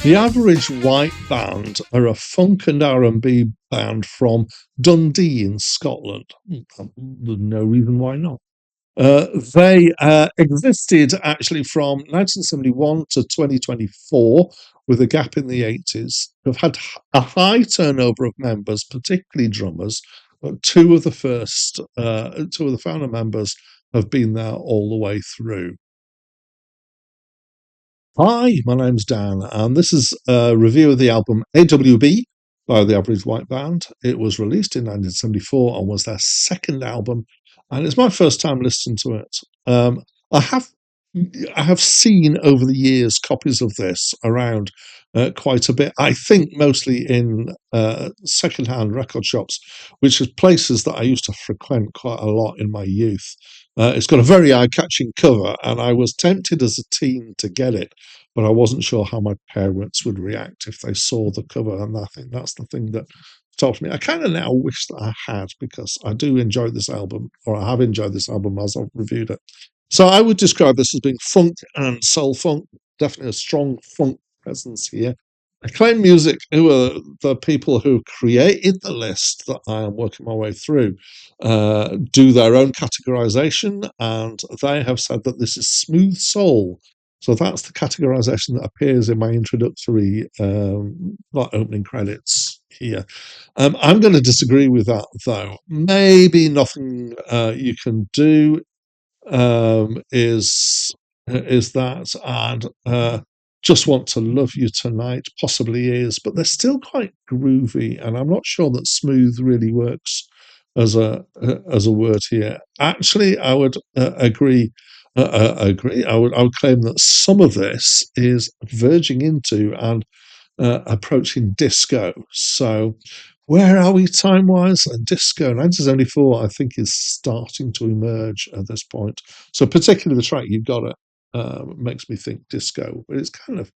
The Average White Band are a funk and R&B band from Dundee in Scotland. There's no reason why not. They existed actually from 1971 to 2024, with a gap in the 80s. They've had a high turnover of members, particularly drummers, but two of the founder members have been there all the way through. Hi, my name's Dan, and this is a review of the album AWB by the Average White Band. It was released in 1974 and was their second album, and it's my first time listening to it. I have I have seen over the years copies of this around quite a bit. I think mostly in second-hand record shops, which is places that I used to frequent quite a lot in my youth. It's got a very eye-catching cover, and I was tempted as a teen to get it, but I wasn't sure how my parents would react if they saw the cover, and I think that's the thing that stopped me. I kind of now wish that I had, because I do enjoy this album, or I have enjoyed this album as I've reviewed it. So I would describe this as being funk and soul funk, definitely a strong funk presence here. Acclaimed Music, who are the people who created the list that I am working my way through, do their own categorization, and they have said that this is smooth soul. So that's the categorization that appears in my introductory, not opening credits here. I'm going to disagree with that, though. Maybe Nothing You Can Do is that, and Just Want to Love You Tonight possibly is, but they're still quite groovy, and I'm not sure that smooth really works as a word here. Actually, I would agree. I would claim that some of this is verging into and approaching disco. So, where are we time wise? Disco 1974, I think, is starting to emerge at this point. So, particularly the track You've Got It makes me think disco, but it's kind of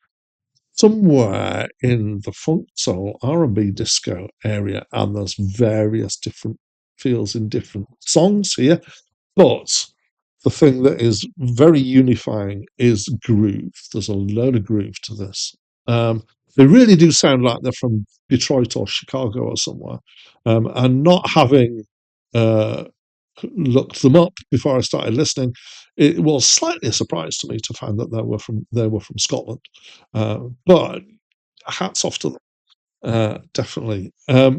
somewhere in the funk soul R&B disco area, and there's various different feels in different songs here. But the thing that is very unifying is groove. There's a load of groove to this. They really do sound like they're from Detroit or Chicago or somewhere. And not having uh, looked them up before I started listening, it was slightly a surprise to me to find that they were from Scotland. But hats off to them. Definitely.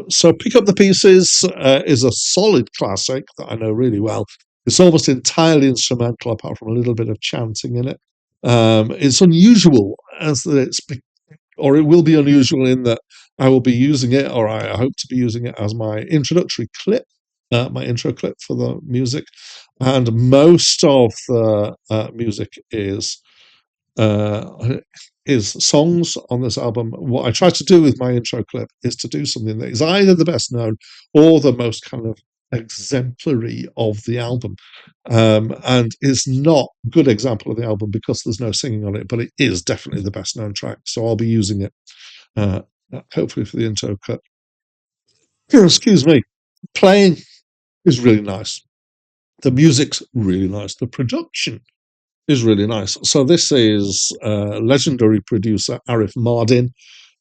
So Pick Up the Pieces is a solid classic that I know really well. It's almost entirely instrumental, apart from a little bit of chanting in it. It's unusual, as that or it will be unusual in that I will be using it, or I hope to be using it as my introductory clip, my intro clip for the music. And most of the music uh, is songs on this album. What I try to do with my intro clip is to do something that is either the best known or the most kind of exemplary of the album, and is not a good example of the album because there's no singing on it, but it is definitely the best known track, so I'll be using it uh, hopefully for the intro cut. Excuse me. Playing is really nice, the music's really nice, the production is really nice. So this is legendary producer Arif Mardin,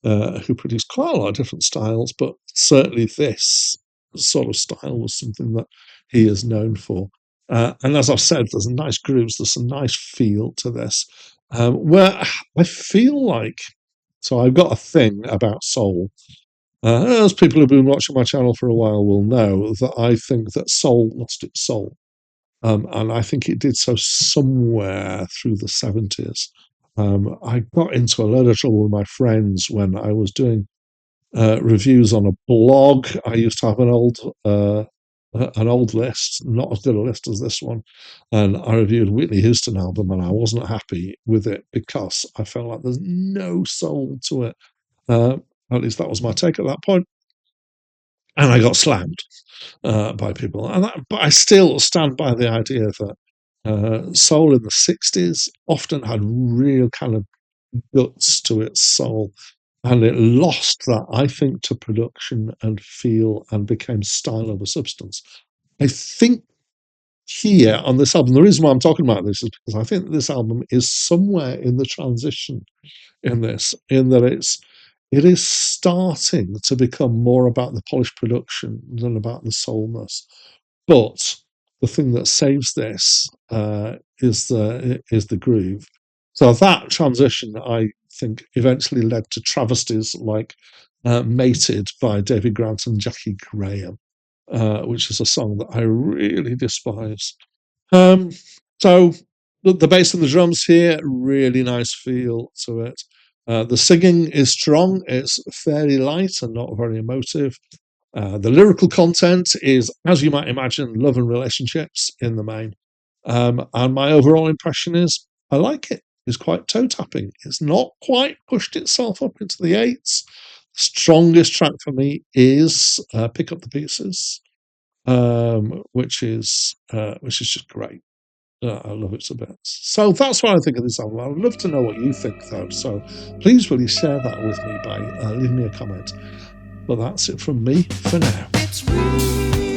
who produced quite a lot of different styles, but certainly this sort of style was something that he is known for. And as I've said, there's nice grooves, there's some nice feel to this. Where I feel like, so I've got a thing about soul. As people who've been watching my channel for a while will know, that I think that soul lost its soul. And I think it did so somewhere through the 70s. I got into a lot of trouble with my friends when I was doing reviews on a blog. I used to have an old list, not as good a list as this one, and I reviewed Whitney Houston album, and I wasn't happy with it because I felt like there's no soul to it. Uh, at least that was my take at that point, and I got slammed by people. But I still stand by the idea that soul in the 60s often had real kind of guts to its soul, and it lost that, I think, to production and feel, and became style over substance. I think here on this album, the reason why I'm talking about this is because I think that this album is somewhere in the transition in this, in that it is starting to become more about the polished production than about the soulness. But the thing that saves this is the groove. So that transition, I think, eventually led to travesties like "Mated" by David Grant and Jackie Graham, which is a song that I really despise. Um, so the bass and the drums here, really nice feel to it. The singing is strong. It's fairly light and not very emotive. The lyrical content is, as you might imagine, love and relationships in the main. And my overall impression is I like it. It's quite toe tapping. It's not quite pushed itself up into the eights. Strongest track for me is "Pick Up the Pieces," which is just great. I love it to bits. So that's what I think of this album. I'd love to know what you think, though. So please, will you share that with me by leaving me a comment? But that's it from me for now.